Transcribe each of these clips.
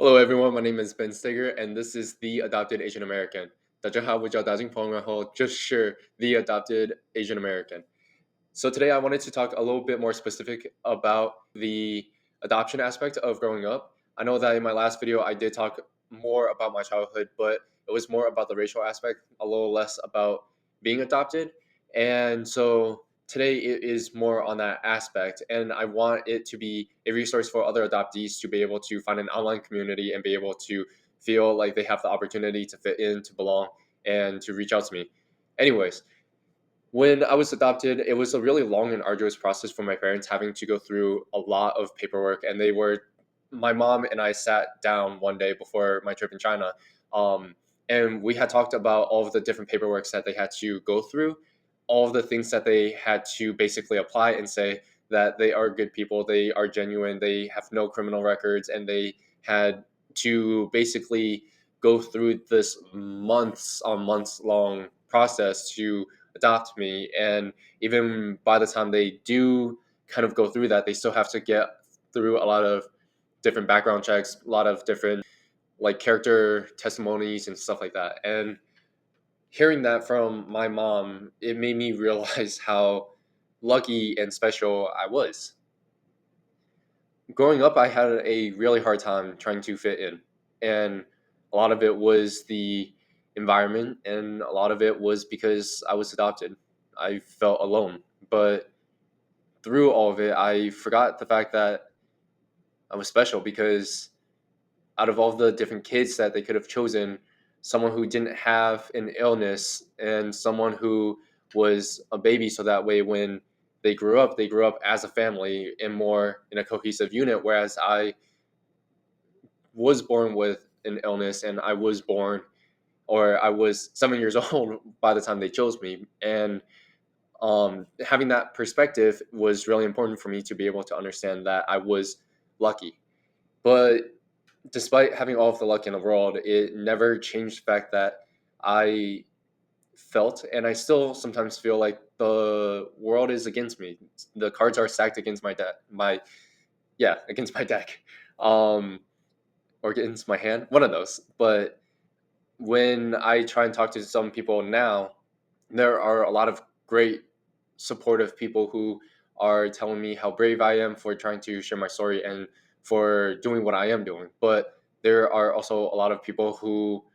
Hello everyone, my name is Ben Steger, and this is The Adopted Asian American. 大家好，我叫大金朋友，就是 The Adopted Asian American. So today I wanted to talk a little bit more specific about the adoption aspect of growing up. I know that in my last video I did talk more about my childhood, but it was more about the racial aspect, a little less about being adopted. And so today it is more on that aspect, and I want it to be a resource for other adoptees to be able to find an online community and be able to feel like they have the opportunity to fit in, to belong, and to reach out to me. Anyways, when I was adopted, it was a really long and arduous process for my parents, having to go through a lot of paperwork. And my mom and I sat down one day before my trip in China, and we had talked about all of the different paperworks that they had to go through, all of the things that they had to basically apply and say that they are good people, they are genuine, they have no criminal records, and they had to basically go through this months on months long process to adopt me. And even by the time they do kind of go through that, they still have to get through a lot of different background checks, a lot of different like character testimonies and stuff like that. And hearing that from my mom, it made me realize how lucky and special I was. Growing up, I had a really hard time trying to fit in. And a lot of it was the environment, and a lot of it was because I was adopted. I felt alone. But through all of it, I forgot the fact that I was special because out of all the different kids that they could have chosen, someone who didn't have an illness and someone who was a baby, so that way when they grew up as a family and more in a cohesive unit. Whereas I was born with an illness, and I was born, or I was 7 years old by the time they chose me. And having that perspective was really important for me to be able to understand that I was lucky. But despite having all of the luck in the world, it never changed the fact that I felt, and I still sometimes feel like the world is against me. The cards are stacked against my deck. Against my deck, um, or against my hand. One of those. But when I try and talk to some people now, there are a lot of great supportive people who are telling me how brave I am for trying to share my story and for doing what I am doing. But there are also a lot of people who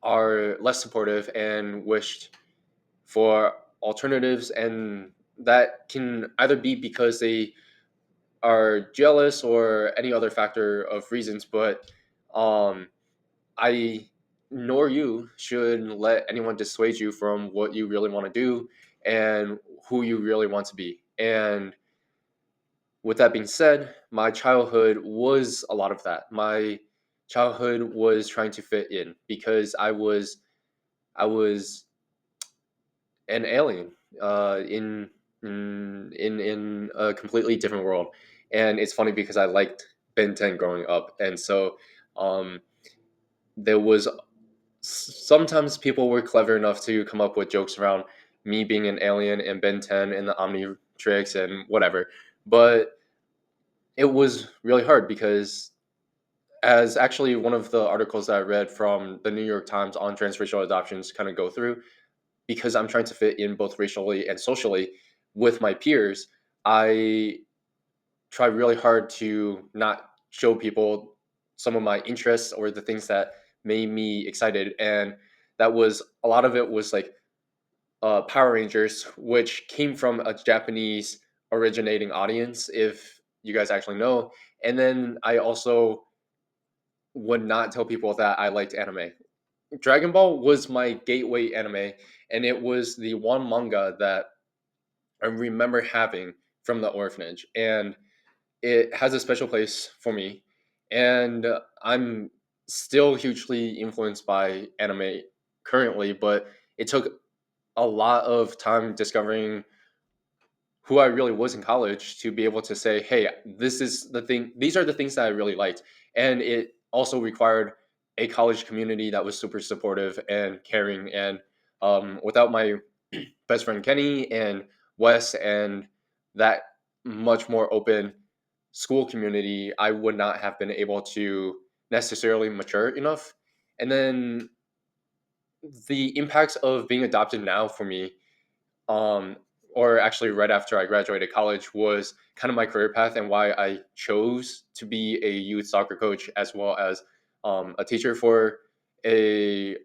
are less supportive and wished for alternatives, and that can either be because they are jealous or any other factor of reasons. But um, I nor you should let anyone dissuade you from what you really want to do and who you really want to be. And with that being said, my childhood was a lot of that. My childhood was trying to fit in because I was an alien in a completely different world. And it's funny because I liked Ben 10 growing up, and so um, there was sometimes people were clever enough to come up with jokes around me being an alien and Ben 10 and the Omnitrix and whatever. But it was really hard because, as actually one of the articles that I read from the New York Times on transracial adoptions kind of go through, because I'm trying to fit in both racially and socially with my peers, I try really hard to not show people some of my interests or the things that made me excited. And that was a lot of it was like Power Rangers, which came from a Japanese originating audience, if you guys actually know. And then I also would not tell people that I liked anime. Dragon Ball was my gateway anime, and it was the one manga that I remember having from the orphanage. And it has a special place for me. And I'm still hugely influenced by anime currently, but it took a lot of time discovering who I really was in college to be able to say, hey, this is the thing, these are the things that I really liked. And it also required a college community that was super supportive and caring. And without my best friend Kenny and Wes and that much more open school community, I would not have been able to necessarily mature enough. And then the impacts of being adopted now for me, um, or actually right after I graduated college, was kind of my career path and why I chose to be a youth soccer coach as well as a teacher a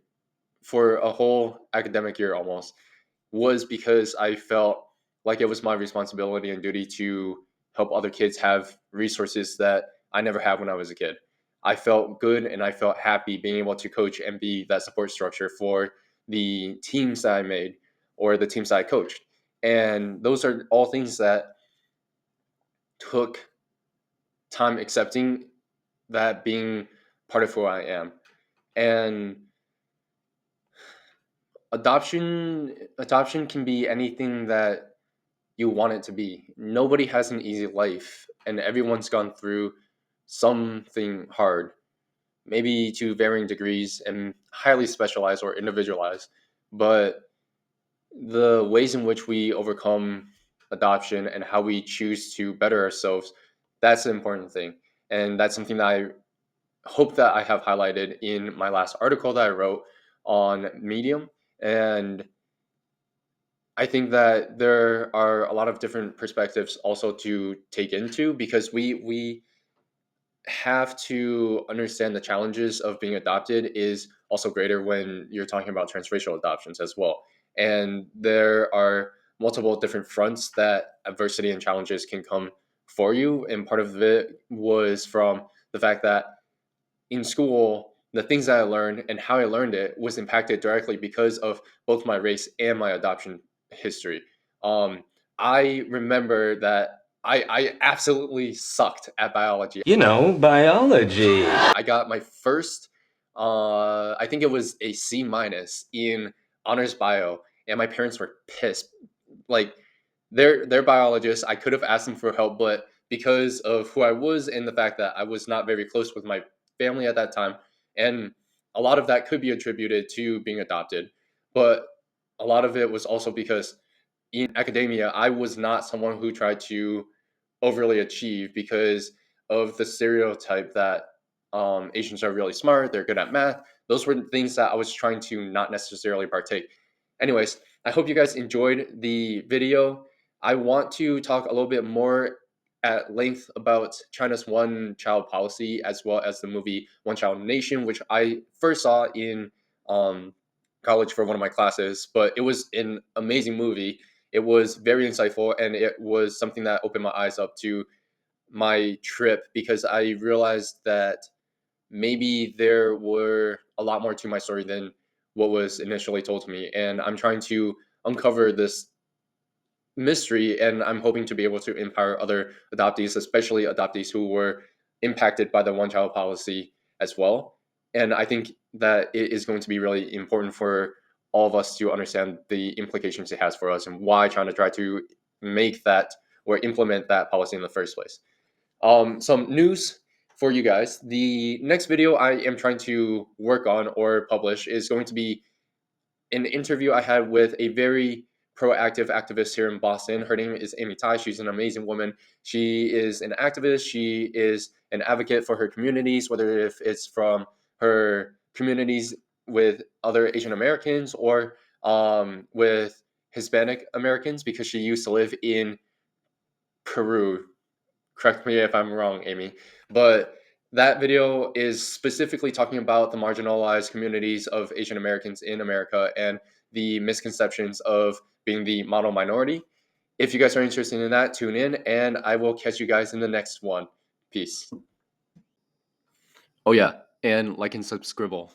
for a whole academic year almost, was because I felt like it was my responsibility and duty to help other kids have resources that I never had when I was a kid. I felt good and I felt happy being able to coach and be that support structure for the teams that I made or the teams that I coached. And those are all things that took time accepting that being part of who I am. And adoption can be anything that you want it to be. Nobody has an easy life, and everyone's gone through something hard, maybe to varying degrees and highly specialized or individualized. But the ways in which we overcome adoption and how we choose to better ourselves, that's the important thing. And that's something that I hope that I have highlighted in my last article that I wrote on Medium. And I think that there are a lot of different perspectives also to take into because we have to understand the challenges of being adopted is also greater when you're talking about transracial adoptions as well. And there are multiple different fronts that adversity and challenges can come for you. And part of it was from the fact that in school, the things that I learned and how I learned it was impacted directly because of both my race and my adoption history. Um, I remember that I absolutely sucked at biology. You know, biology. I got my first, I think it was a C minus in honors bio, and my parents were pissed. Like they're biologists. I could have asked them for help, but because of who I was and the fact that I was not very close with my family at that time, and a lot of that could be attributed to being adopted, but a lot of it was also because in academia, I was not someone who tried to overly achieve because of the stereotype that Asians are really smart, they're good at math. Those were things that I was trying to not necessarily partake. Anyways, I hope you guys enjoyed the video. I want to talk a little bit more at length about China's one child policy as well as the movie One Child Nation, which I first saw in um, college for one of my classes, but it was an amazing movie. It was very insightful and it was something that opened my eyes up to my trip because I realized that maybe there were a lot more to my story than what was initially told to me. And I'm trying to uncover this mystery and I'm hoping to be able to empower other adoptees, especially adoptees who were impacted by the one child policy as well. And I think that it is going to be really important for all of us to understand the implications it has for us and why China tried to make that or implement that policy in the first place. Some news for you guys. The next video I am trying to work on or publish is going to be an interview I had with a very proactive activist here in Boston. Her name is Amy Tai. She's an amazing woman. She is an activist. She is an advocate for her communities, whether if it's from her communities with other Asian Americans or with Hispanic Americans, because she used to live in Peru. Correct me if I'm wrong, Amy. But that video is specifically talking about the marginalized communities of Asian Americans in America and the misconceptions of being the model minority. If you guys are interested in that, tune in and I will catch you guys in the next one. Peace. Oh, yeah. And like and subscribe.